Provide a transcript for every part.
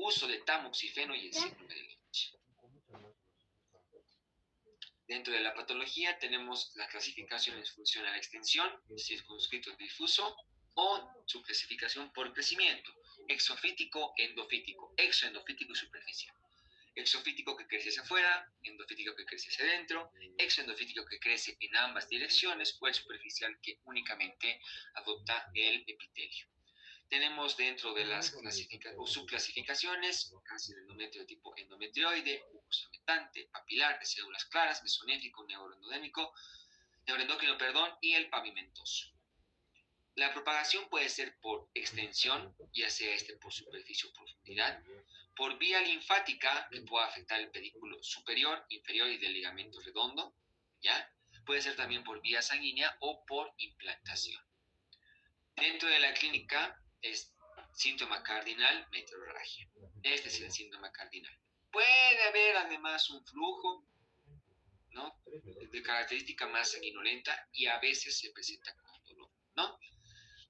uso de tamoxifeno y el síndrome de Lynch. Dentro de la patología tenemos la clasificación en función a la extensión, circunscrito difuso, o su clasificación por crecimiento, exofítico, endofítico, exoendofítico y superficial. Exofítico que crece hacia afuera, endofítico que crece hacia adentro, exoendofítico que crece en ambas direcciones, o el superficial que únicamente adopta el epitelio. Tenemos dentro de las subclasificaciones cáncer de endometrio de tipo endometrioide, mucosamentante, papilar, de células claras, mesonéfico, neuroendocrino, y el pavimentoso. La propagación puede ser por extensión, ya sea por superficie o profundidad, por vía linfática, que puede afectar el pedículo superior, inferior y del ligamento redondo, ¿ya? Puede ser también por vía sanguínea o por implantación. Dentro de la clínica es síntoma cardinal, meteorragia. Este es el síntoma cardinal. Puede haber además un flujo, ¿no?, de característica más sanguinolenta y a veces se presenta con dolor, ¿no?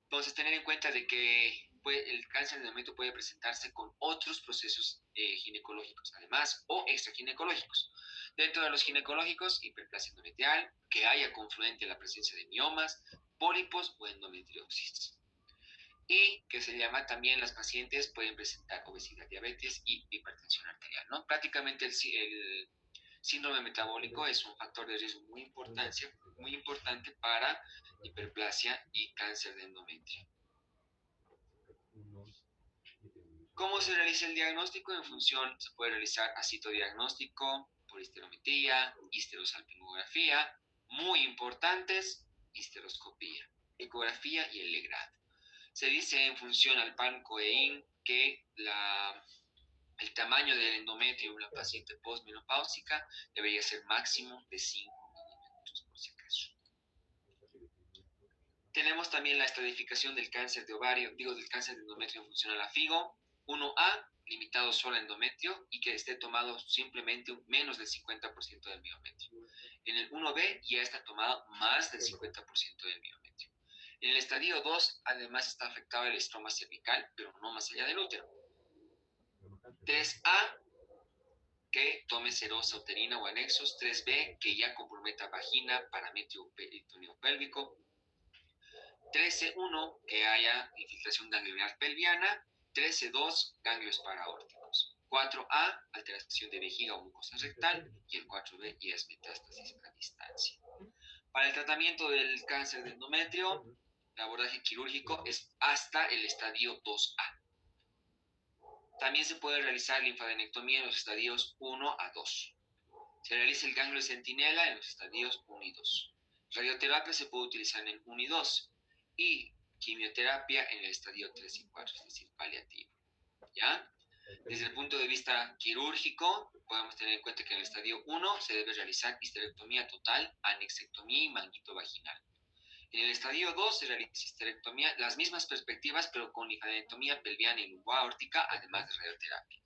Entonces, tener en cuenta de que el cáncer de endometrio puede presentarse con otros procesos ginecológicos, además, o extraginecológicos. Dentro de los ginecológicos, hiperplasia endometrial, que haya confluente la presencia de miomas, pólipos o endometriosis. Y que se llama también, las pacientes pueden presentar obesidad, diabetes y hipertensión arterial, ¿no? Prácticamente el síndrome metabólico es un factor de riesgo muy importante para hiperplasia y cáncer de endometrio. ¿Cómo se realiza el diagnóstico? En función, se puede realizar acitodiagnóstico por histerometría, histerosalpingografía, muy importantes, histeroscopía, ecografía y el Legrad. Se dice en función al pan-COEIN que el tamaño del endometrio en una paciente postmenopáusica debería ser máximo de 5 milímetros, por si acaso. Tenemos también la estratificación del cáncer de ovario, del cáncer de endometrio en función a la FIGO. 1A, limitado solo a endometrio y que esté tomado simplemente menos del 50% del miometrio. En el 1B ya está tomado más del 50% del miometrio. En el estadio 2, además, está afectado el estroma cervical, pero no más allá del útero. 3A, que tome serosa uterina o anexos. 3B, que ya comprometa vagina, parametrio peritoneo pélvico. 13.1, que haya infiltración ganglionar pelviana. 13.2, ganglios paraórticos. 4A, alteración de vejiga o mucosa rectal. Y el 4B ya es metástasis a distancia. Para el tratamiento del cáncer de endometrio, el abordaje quirúrgico es hasta el estadio 2A. También se puede realizar linfadenectomía en los estadios 1 a 2. Se realiza el ganglio de centinela en los estadios 1 y 2. Radioterapia se puede utilizar en el 1 y 2. Y quimioterapia en el estadio 3 y 4, es decir, paliativo. ¿Ya? Desde el punto de vista quirúrgico, podemos tener en cuenta que en el estadio 1 se debe realizar histerectomía total, anexectomía y manguito vaginal. En el estadio 2 se realiza histerectomía, las mismas perspectivas, pero con linfadenectomía pelviana y lumboaórtica, además de radioterapia.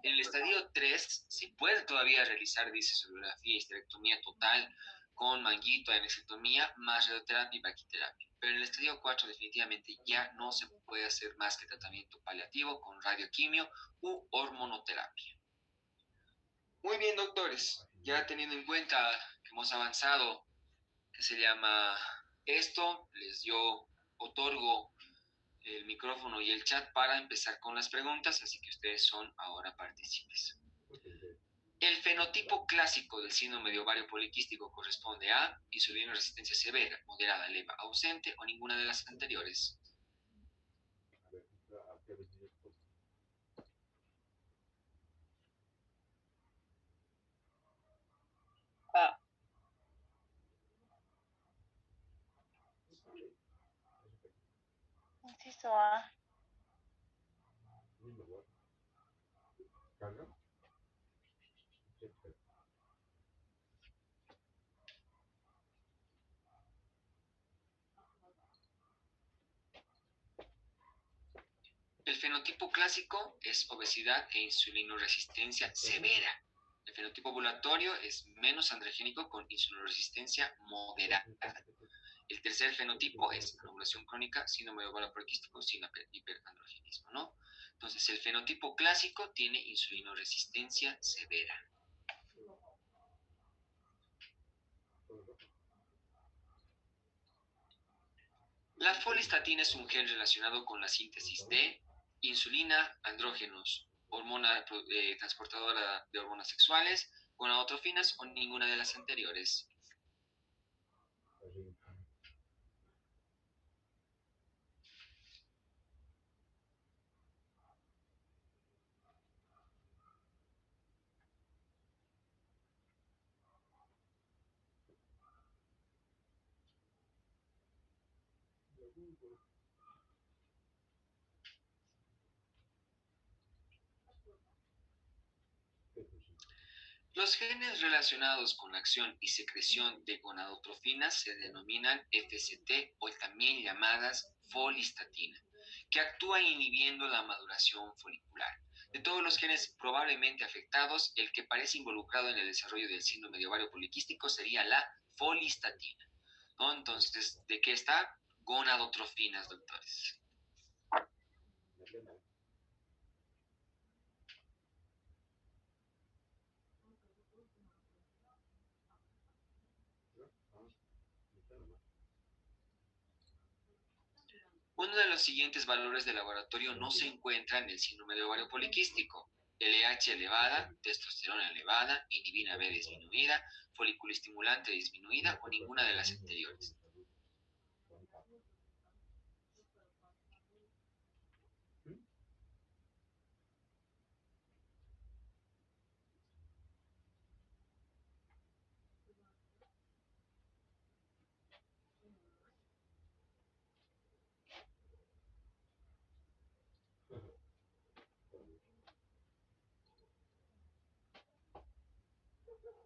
En el estadio 3 se puede todavía realizar disesodografía y histerectomía total con manguito, anexectomía, más radioterapia y braquiterapia. Pero en el estadio 4 definitivamente ya no se puede hacer más que tratamiento paliativo con radioquimio u hormonoterapia. Muy bien, doctores, ya teniendo en cuenta que hemos avanzado, que se llama esto, otorgo el micrófono y el chat para empezar con las preguntas, así que ustedes son ahora partícipes. El fenotipo clásico del síndrome de ovario poliquístico corresponde a insulinoresistencia severa, moderada, leve, ausente o ninguna de las anteriores. A. Inciso A. El fenotipo clásico es obesidad e insulinoresistencia severa. El fenotipo ambulatorio es menos androgénico con insulinoresistencia moderada. El tercer fenotipo es anovulación crónica, síndrome de ovario poliquístico sin hiperandrogenismo, ¿no? Entonces, el fenotipo clásico tiene insulinoresistencia severa. La folistatina es un gen relacionado con la síntesis de insulina, andrógenos, hormona transportadora de hormonas sexuales, gonadotrofinas o ninguna de las anteriores. Los genes relacionados con la acción y secreción de gonadotrofinas se denominan FST o también llamadas folistatina, que actúan inhibiendo la maduración folicular. De todos los genes probablemente afectados, el que parece involucrado en el desarrollo del síndrome de ovario poliquístico sería la folistatina, ¿no? Entonces, ¿de qué está? Gonadotrofinas, doctores. Uno de los siguientes valores de laboratorio no se encuentra en el síndrome de ovario poliquístico: LH elevada, testosterona elevada, inhibina B disminuida, folículo estimulante disminuida o ninguna de las anteriores.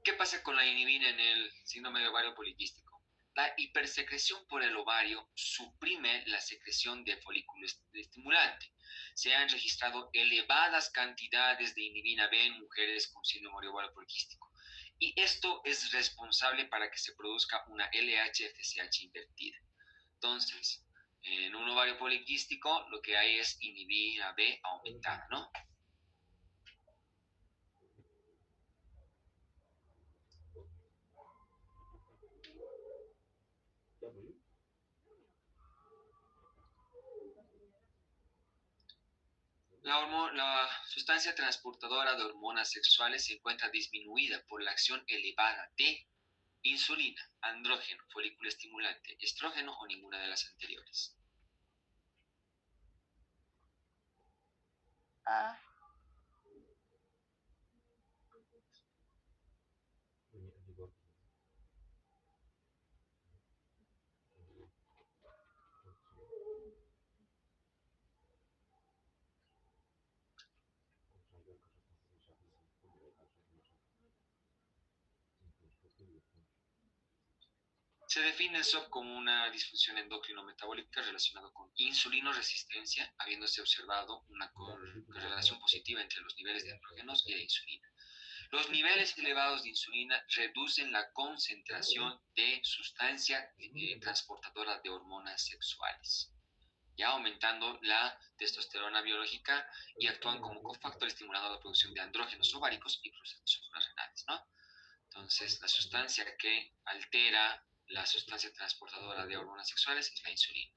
¿Qué pasa con la inhibina en el síndrome de ovario poliquístico? La hipersecreción por el ovario suprime la secreción de folículo estimulante. Se han registrado elevadas cantidades de inhibina B en mujeres con síndrome de ovario poliquístico. Y esto es responsable para que se produzca una LH-FSH invertida. Entonces, en un ovario poliquístico lo que hay es inhibina B aumentada, ¿no? La sustancia transportadora de hormonas sexuales se encuentra disminuida por la acción elevada de insulina, andrógeno, folículo estimulante, estrógeno o ninguna de las anteriores. A. Se define el SOP como una disfunción endocrino-metabólica relacionada con insulinoresistencia, habiéndose observado una correlación positiva entre los niveles de andrógenos y de insulina. Los niveles elevados de insulina reducen la concentración de sustancia transportadora de hormonas sexuales, ya aumentando la testosterona biológica, y actúan como cofactor estimulando la producción de andrógenos ováricos y procesos suprarrenales, ¿no? Entonces, la sustancia que altera la sustancia transportadora de hormonas sexuales es la insulina.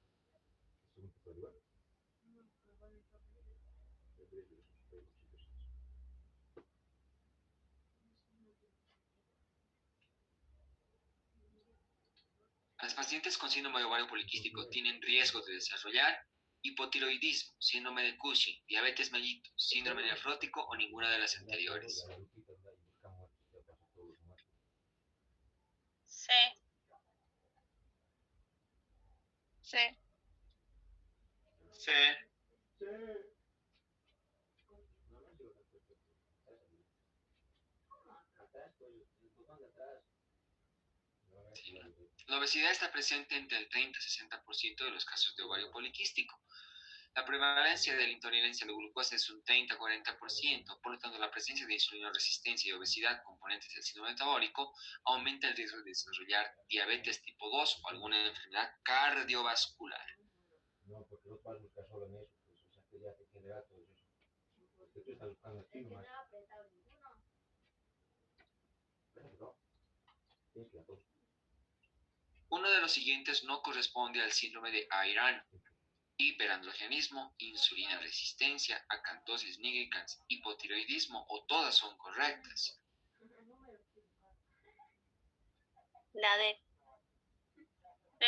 Las pacientes con síndrome de ovario poliquístico tienen riesgo de desarrollar hipotiroidismo, síndrome de Cushing, diabetes mellitus, síndrome nefrótico o ninguna de las anteriores. C. C. C. Sí, ¿no? La obesidad está presente entre el 30 y 60% de los casos de ovario poliquístico. La prevalencia de la intolerancia a la glucosa es un 30-40%, por lo tanto la presencia de insulinoresistencia y obesidad, componentes del síndrome metabólico, aumenta el riesgo de desarrollar diabetes tipo 2 o alguna enfermedad cardiovascular. Uno de los siguientes no corresponde al síndrome de Ayran: hiperandrogenismo, insulina resistencia, acantosis nigricans, hipotiroidismo, o todas son correctas. La D. D.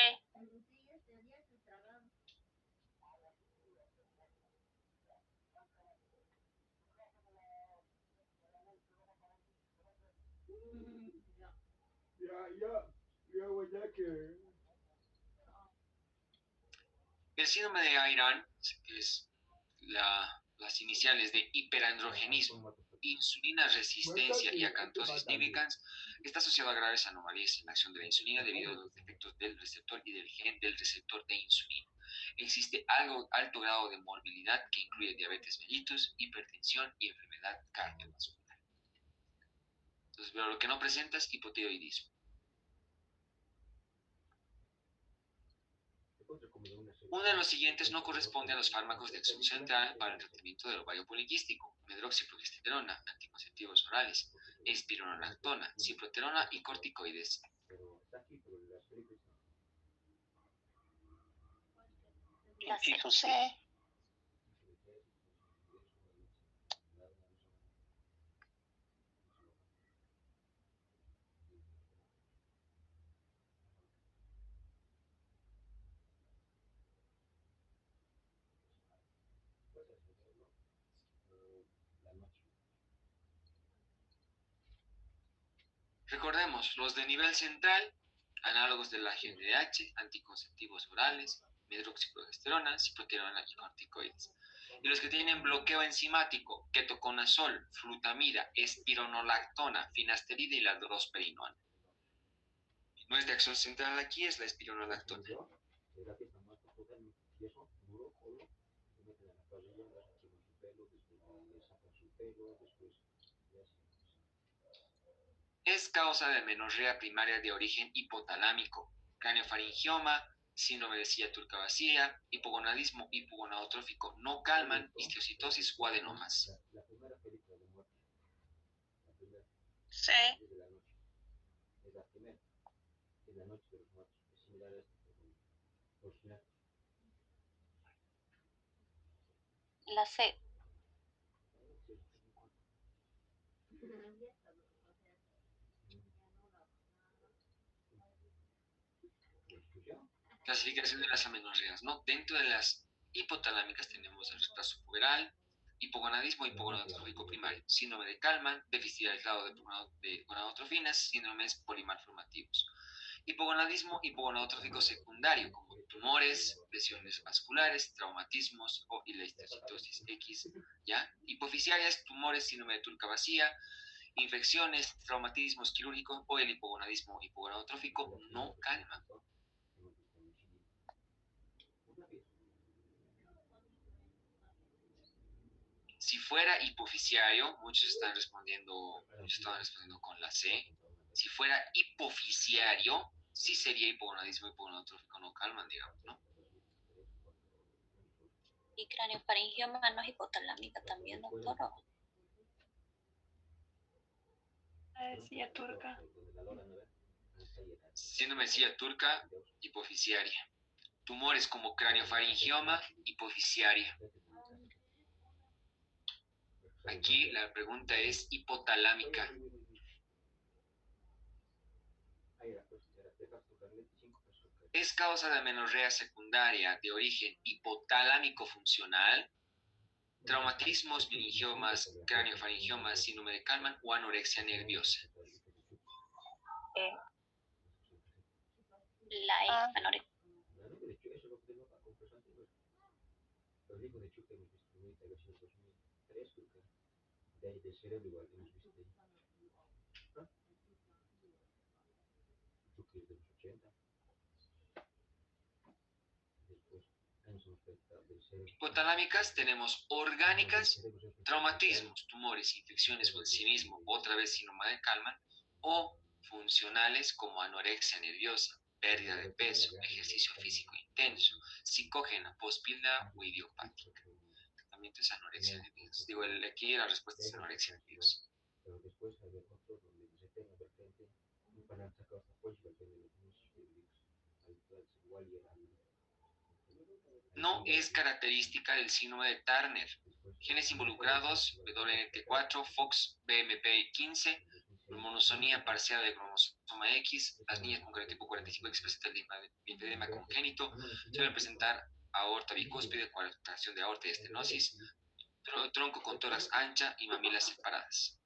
El síndrome de Ayran es las iniciales de hiperandrogenismo, insulina resistencia y acantosis nigricans. Está asociado a graves anomalías en la acción de la insulina debido a los defectos del receptor y del gen del receptor de insulina. Existe alto grado de morbilidad que incluye diabetes mellitus, hipertensión y enfermedad cardiovascular. Entonces, pero lo que no presenta es hipotiroidismo. Uno de los siguientes no corresponde a los fármacos de acción central para el tratamiento del ovario poliquístico: medroxiprogesterona, anticonceptivos orales, espironolactona, ciproterona y corticoides. Inciso C. Recordemos, los de nivel central, análogos de la GnRH, anticonceptivos orales, medroxiprogesterona, ciproterona y corticoides. Y los que tienen bloqueo enzimático: ketoconazol, flutamida, espironolactona, finasterida y la drosperinona. Nuestra acción central aquí es la espironolactona. Es causa de menorrea primaria de origen hipotalámico, craniofaringioma, síndrome de silla turca vacía, hipogonadismo hipogonadotrófico no calman, histiocytosis o adenomas. C. La C. Clasificación de las amenorreas, ¿no? Dentro de las hipotalámicas tenemos el retraso puberal, hipogonadismo hipogonadotrófico primario, síndrome de Kalman, déficit aislado de gonadotrofinas, síndromes polimalformativos. Hipogonadismo hipogonadotrófico secundario, como tumores, lesiones vasculares, traumatismos o y la histiocytosis X, ¿ya? Hipofisiarias, tumores, síndrome de turca vacía, infecciones, traumatismos quirúrgicos o el hipogonadismo hipogonadotrófico no calma. Si fuera hipofisiario, muchos estaban respondiendo con la C. Si fuera hipofisiario, sí sería hipogonadismo hipogonadotrófico no calman, digamos, ¿no? Y craniofaringioma no es hipotalámica también, doctor. Silla turca. Síndrome de silla turca, hipofisiaria. Tumores como craniofaringioma, hipofisiaria. Aquí la pregunta es hipotalámica. Es causa de amenorrea secundaria de origen hipotalámico funcional, traumatismos, meningiomas, craniofaringiomas, síndrome de Kalman o anorexia nerviosa. La E. Anorexia. Hipotalámicas tenemos orgánicas, traumatismos, tumores, infecciones o el cinismo, otra vez síndrome de Kalman, o funcionales como anorexia nerviosa, pérdida de peso, ejercicio físico intenso, psicógena, postpilda o idiopática. También tratamiento es anorexia nerviosa. Digo, aquí la respuesta es anorexia nerviosa. No es característica del síndrome de Turner. Genes involucrados, WNT4, FOX, BMP15, monosomía parcial de cromosoma X, las niñas con cariotipo 45X presentan linfedema congénito, suelen presentar aorta bicúspide, coartación de aorta y estenosis, tronco con tórax ancha y mamilas separadas.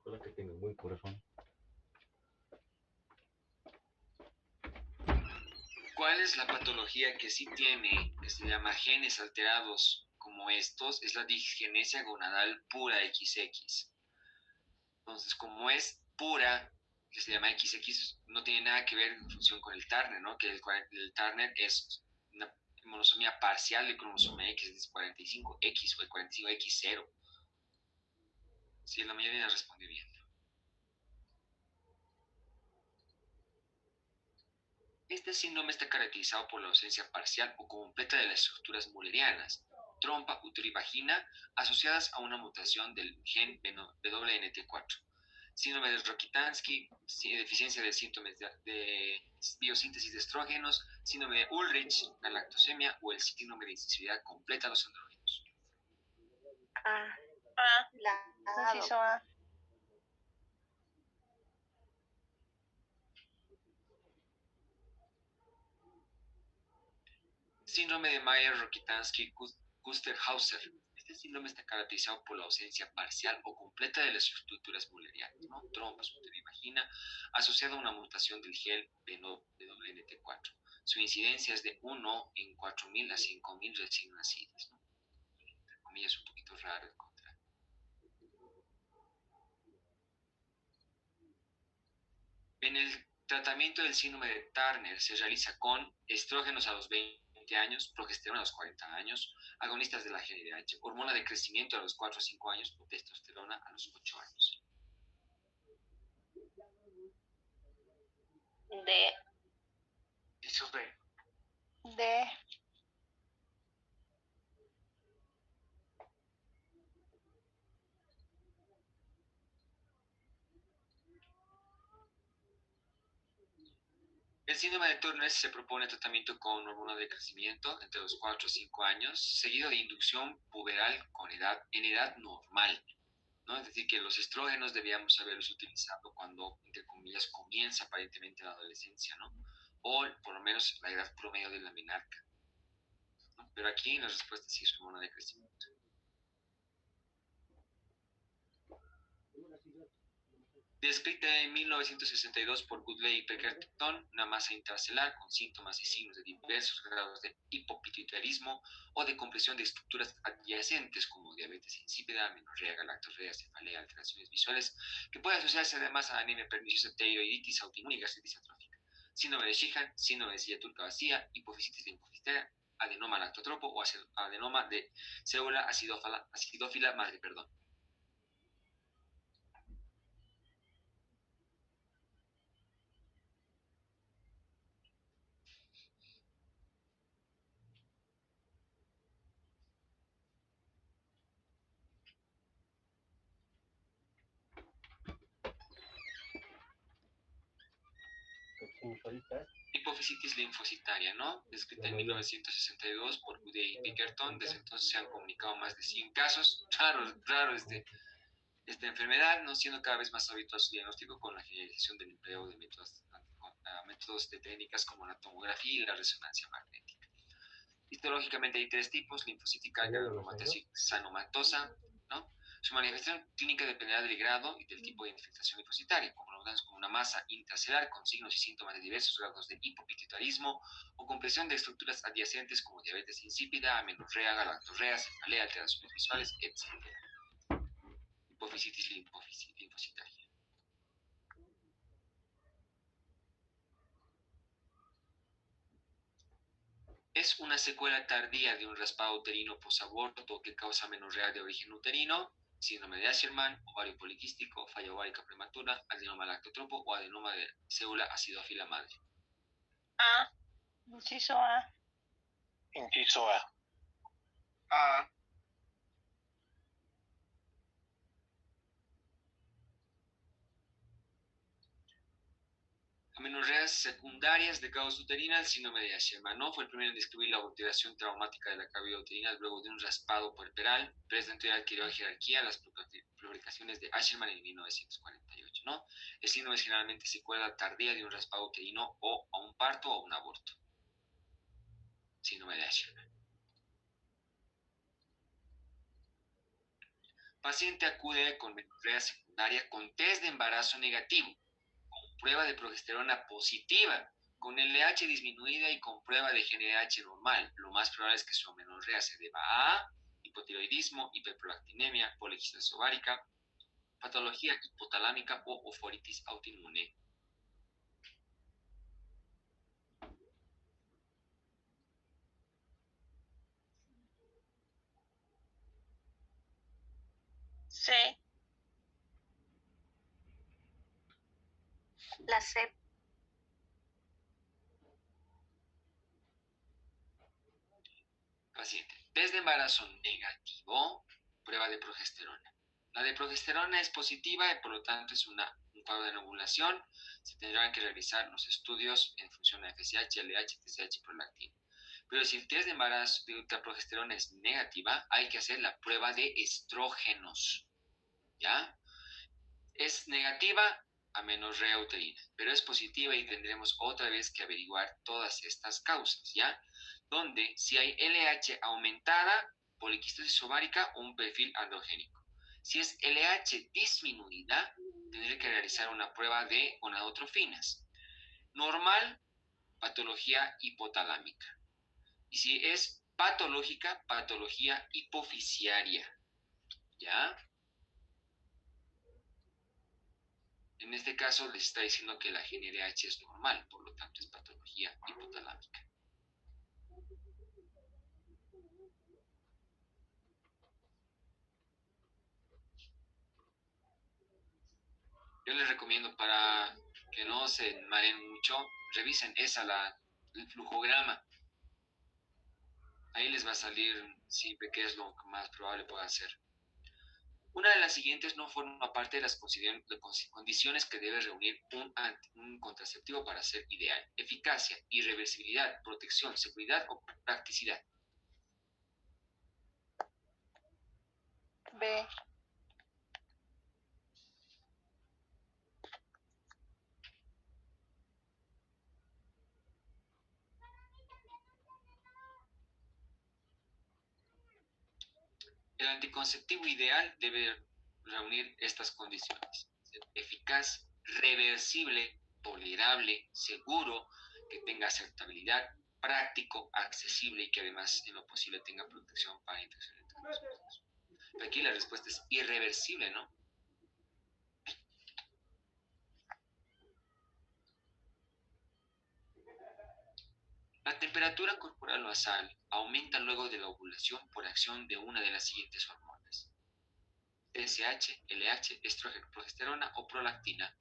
Ojalá que tenga buen corazón. ¿Cuál es la patología que sí tiene, que se llama genes alterados como estos? Es la disgenesia gonadal pura XX. Entonces, como es pura, que se llama XX, no tiene nada que ver en función con el Turner, ¿no? Que el Turner es una monosomía parcial del cromosoma X, es 45X o el 45X0. Sí, la mayoría respondió bien. Este síndrome está caracterizado por la ausencia parcial o completa de las estructuras mullerianas, trompa, útero y vagina, asociadas a una mutación del gen WNT4. Síndrome de Rokitansky, deficiencia de síntomas de biosíntesis de estrógenos, síndrome de Ullrich, galactosemia o el síndrome de insensibilidad completa a los andrógenos. Nos hizo A. Síndrome de Mayer-Rokitansky-Kuster-Hauser. Este síndrome está caracterizado por la ausencia parcial o completa de las estructuras mullerianas, ¿no? Trompas, útero y vagina, asociada a una mutación del gen WNT4. Su incidencia es de 1 en 4.000 a 5.000 recién nacidos, ¿no? Entre comillas, un poquito raro encontrar. En el tratamiento del síndrome de Turner se realiza con estrógenos a los 20 años, progesterona a los 40 años, agonistas de la GnRH, hormona de crecimiento a los 4 o 5 años o testosterona a los 8 años. D. Dicho B. D. El síndrome de Turner se propone tratamiento con hormona de crecimiento entre los 4 o 5 años, seguido de inducción puberal en edad normal, ¿no? Es decir, que los estrógenos debíamos haberlos utilizado cuando, entre comillas, comienza aparentemente la adolescencia, ¿no? O por lo menos la edad promedio de la menarca, ¿no? Pero aquí la respuesta sí es hormona de crecimiento. Descrita en 1962 por Goodley y Peckerton, una masa intracelular con síntomas y signos de diversos grados de hipopituitarismo o de compresión de estructuras adyacentes como diabetes insípida, menorrea, galactorrea, cefalea, alteraciones visuales, que puede asociarse además a anemia perniciosa, tiroiditis, autoinmune y gastritis atrófica, síndrome de Sheehan, síndrome de silla turca vacía, hipofisitis linfocitaria, adenoma lactotropo o adenoma de célula acidófila madre, perdón. Hipofisitis linfocitaria, ¿no? Descrita en 1962 por Goodey y Pickerton. Desde entonces se han comunicado más de 100 casos. Raro esta enfermedad, no siendo cada vez más habitual su diagnóstico con la generalización del empleo de métodos de técnicas como la tomografía y la resonancia magnética. Histológicamente hay tres tipos: linfocítica, granulomatosa y sanomatosa, ¿no? Su manifestación clínica dependerá del grado y del tipo de infiltración linfocitaria, como una masa intracelular con signos y síntomas de diversos grados de hipopituitarismo o compresión de estructuras adyacentes como diabetes insípida, amenorrea, galactorrea, cefalea, alteraciones visuales, etc. Hipofisitis linfocitaria. Es una secuela tardía de un raspado uterino posaborto que causa amenorrea de origen uterino. síndrome de Asherman, ovario poliquístico, falla ovárica prematura, adenoma lactotropo o adenoma de célula acidófila madre. A. Inciso A. Inciso A. A. Amenorreas secundarias de causa uterina, el síndrome de Asherman. No fue el primero en describir la ulceración traumática de la cavidad uterina luego de un raspado puerperal, pero esta entidad adquirió jerarquía las publicaciones de Asherman en 1948. ¿No? El síndrome es generalmente secuela tardía de un raspado uterino o a un parto o a un aborto. Síndrome de Asherman. Paciente acude con amenorrea secundaria con test de embarazo negativo, prueba de progesterona positiva, con LH disminuida y con prueba de GNRH normal. Lo más probable es que su amenorrea se deba a hipotiroidismo, hiperprolactinemia, poliquistosis ovárica, patología hipotalámica o oforitis autoinmune. C. La C. Paciente, test de embarazo negativo, prueba de progesterona. La de progesterona es positiva y por lo tanto es un cuadro de ovulación. Se tendrán que realizar los estudios en función a FSH, LH, TSH y prolactina. Pero si el test de embarazo de progesterona es negativa, hay que hacer la prueba de estrógenos. ¿Ya? Es negativa, amenorrea uterina, pero es positiva y tendremos otra vez que averiguar todas estas causas, ¿ya? Donde si hay LH aumentada, poliquistosis ovárica o un perfil androgénico. Si es LH disminuida, tendré que realizar una prueba de gonadotrofinas. Normal, patología hipotalámica. Y si es patológica, patología hipofisiaria. ¿Ya? En este caso les está diciendo que la GNRH es normal, por lo tanto es patología hipotalámica. Yo les recomiendo para que no se mareen mucho, revisen el flujograma. Ahí les va a salir siempre qué es lo que más probable pueda ser. Una de las siguientes no forma parte de las condiciones que debe reunir un contraceptivo para ser ideal. Eficacia, irreversibilidad, protección, seguridad o practicidad. B. El anticonceptivo ideal debe reunir estas condiciones: ser eficaz, reversible, tolerable, seguro, que tenga aceptabilidad, práctico, accesible y que además en lo posible tenga protección para infecciones transmisibles. Aquí la respuesta es irreversible, ¿no? La temperatura corporal basal aumenta luego de la ovulación por acción de una de las siguientes hormonas: TSH, LH, estrógeno, progesterona o prolactina.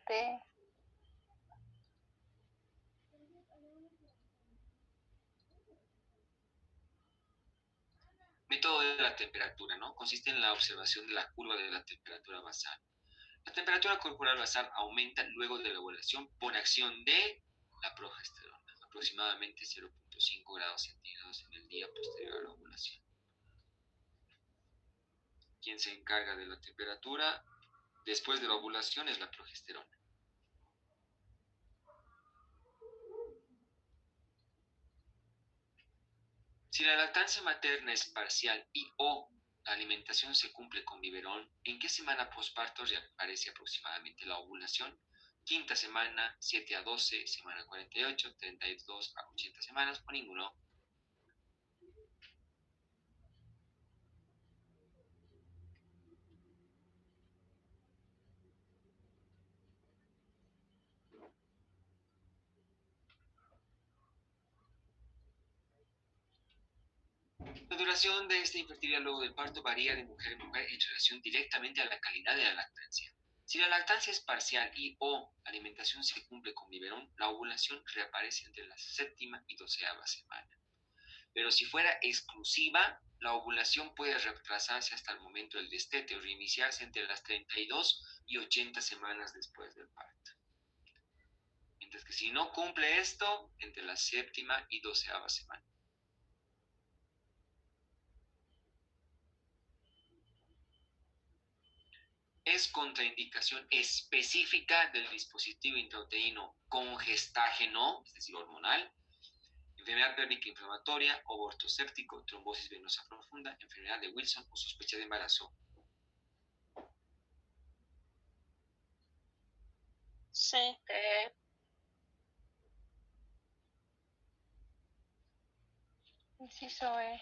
D. Método de la temperatura, ¿no? Consiste en la observación de la curva de la temperatura basal. La temperatura corporal basal aumenta luego de la ovulación por acción de la progesterona, aproximadamente 0.5 grados centígrados en el día posterior a la ovulación. Quien se encarga de la temperatura después de la ovulación es la progesterona. Si la lactancia materna es parcial y o la alimentación se cumple con biberón, ¿en qué semana posparto reaparece aproximadamente la ovulación? Quinta semana, 7 a 12, semana 48, 32 a 80 semanas o ninguno. La duración de esta infertilidad luego del parto varía de mujer en mujer en relación directamente a la calidad de la lactancia. Si la lactancia es parcial y o alimentación se cumple con biberón, la ovulación reaparece entre la séptima y 12ª semana. Pero si fuera exclusiva, la ovulación puede retrasarse hasta el momento del destete o reiniciarse entre las 32 y 80 semanas después del parto. Mientras que si no cumple esto, entre la séptima y 12ª semana. Es contraindicación específica del dispositivo intrauterino congestágeno, es decir, hormonal, enfermedad pélvica inflamatoria, aborto séptico, trombosis venosa profunda, enfermedad de Wilson o sospecha de embarazo. C. Inciso E.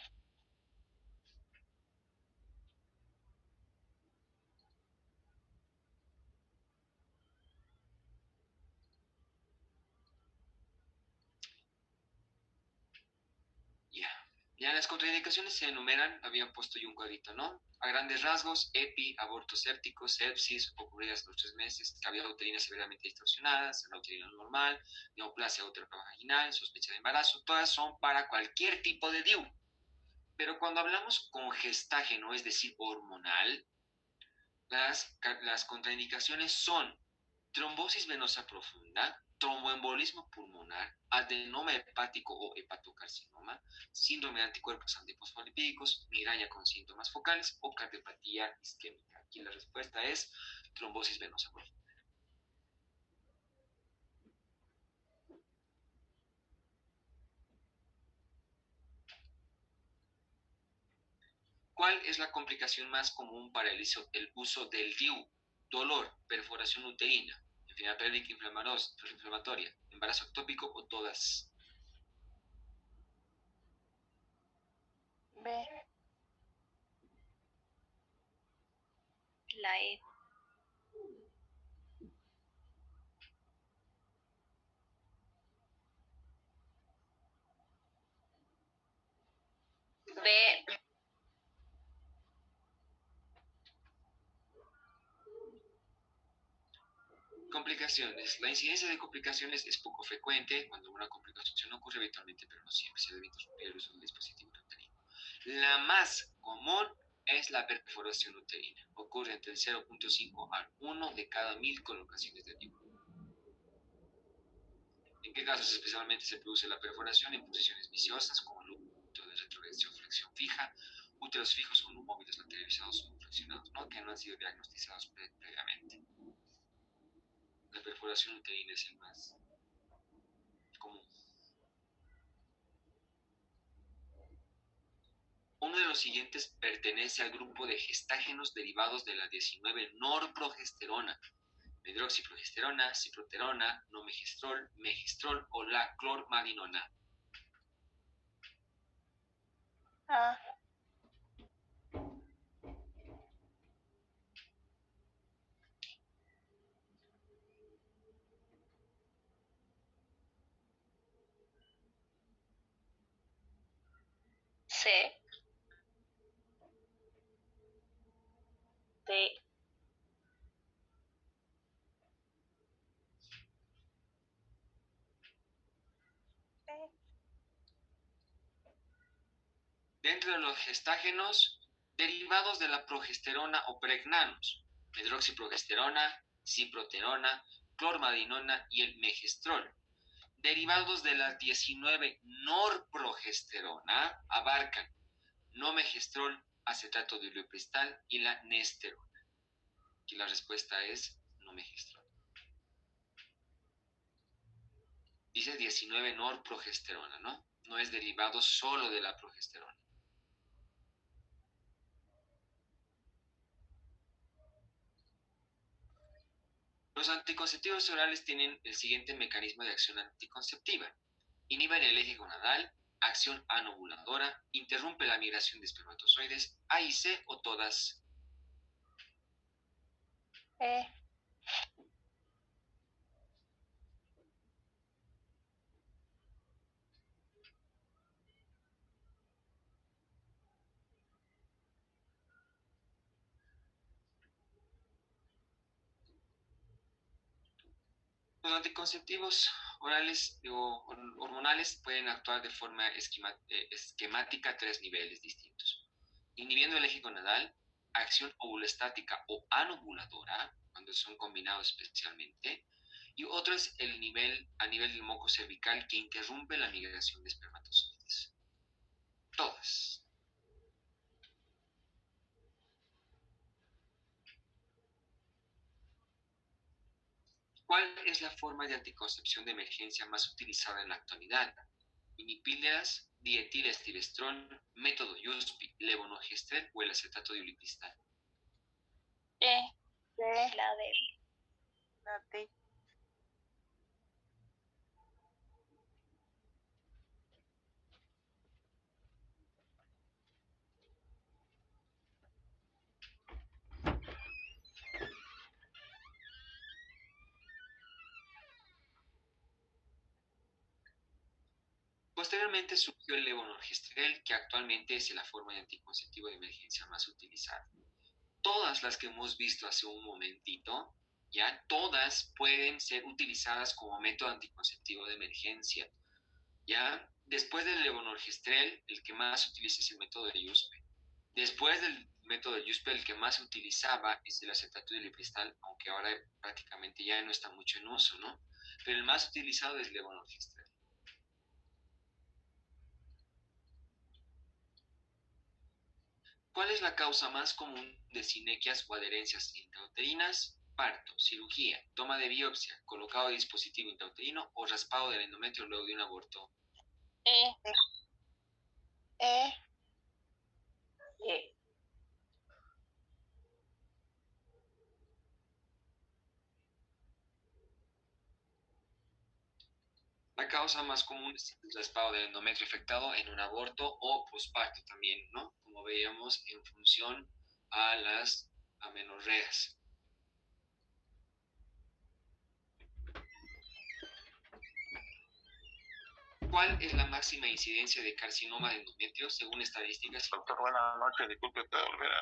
Ya las contraindicaciones se enumeran, había puesto yo un cuadrito, ¿no? A grandes rasgos, EPI, aborto séptico, sepsis, ocurridas en los 3 meses, cavidad uterina severamente distorsionada, sangrado uterino normal, neoplasia uterovaginal, sospecha de embarazo, todas son para cualquier tipo de DIU. Pero cuando hablamos congestágeno, es decir, hormonal, las contraindicaciones son trombosis venosa profunda, tromboembolismo pulmonar, adenoma hepático o hepatocarcinoma, síndrome de anticuerpos antifosfolipídicos, migraña con síntomas focales o cardiopatía isquémica. Aquí la respuesta es trombosis venosa profunda. ¿Cuál es la complicación más común para el uso del DIU? Dolor, perforación uterina, enfermedad pélvica inflamatoria, embarazo ectópico o todas. B. La E. B. Complicaciones. La incidencia de complicaciones es poco frecuente. Cuando una complicación ocurre habitualmente, pero no siempre, se debe interrumpir el uso del dispositivo uterino. La más común es la perforación uterina. Ocurre entre el 0.5 al 1 de cada 1000 colocaciones de DIU. ¿En qué casos especialmente se produce la perforación? En posiciones viciosas, como el útero de retrogresión flexión fija, úteros fijos con móviles lateralizados o flexionados, ¿no? Que no han sido diagnostizados previamente. La perforación uterina es el más común. Uno de los siguientes pertenece al grupo de gestágenos derivados de la 19-norprogesterona, medroxiprogesterona, ciproterona, nomegestrol, megestrol o la clormadinona. A. C. D. Dentro de los gestágenos derivados de la progesterona o pregnanos, medroxiprogesterona, ciproterona, clormadinona y el megestrol. Derivados de la 19-norprogesterona abarcan nomegestrol, acetato de ureapristal y la nesterona. Aquí la respuesta es nomegestrol. Dice 19-norprogesterona, ¿no? No es derivado solo de la progesterona. Los anticonceptivos orales tienen el siguiente mecanismo de acción anticonceptiva. Inhibe el eje gonadal, acción anovuladora, interrumpe la migración de espermatozoides, A y C o todas. E. Los anticonceptivos orales o hormonales pueden actuar de forma esquemática a 3 niveles distintos. Inhibiendo el eje gonadal, acción ovulostática o anovuladora, cuando son combinados especialmente, y otro es el nivel a nivel del moco cervical que interrumpe la migración de espermatozoides. Todas. ¿Cuál es la forma de anticoncepción de emergencia más utilizada en la actualidad? Minipíldoras, dietilestilbestrol, método USP, levonorgestrel o el acetato de ulipristal. D. La de La D. Posteriormente surgió el levonorgestrel, que actualmente es la forma de anticonceptivo de emergencia más utilizada. Todas las que hemos visto hace un momentito, ya todas pueden ser utilizadas como método anticonceptivo de emergencia. Ya después del levonorgestrel, el que más se utiliza es el método de USP. Después del método de USP, el que más se utilizaba es el acetato de ulipristal, aunque ahora prácticamente ya no está mucho en uso, ¿no? Pero el más utilizado es el levonorgestrel. ¿Cuál es la causa más común de sinequias o adherencias intrauterinas? Parto, cirugía, toma de biopsia, colocado de dispositivo intrauterino o raspado del endometrio luego de un aborto. E. E. E. La causa más común es el raspado del endometrio afectado en un aborto o posparto también, ¿no? Como veíamos en función a las amenorreas. ¿Cuál es la máxima incidencia de carcinoma de endometrio según estadísticas? Doctor, buenas noches. Disculpe, ¿puedo volver a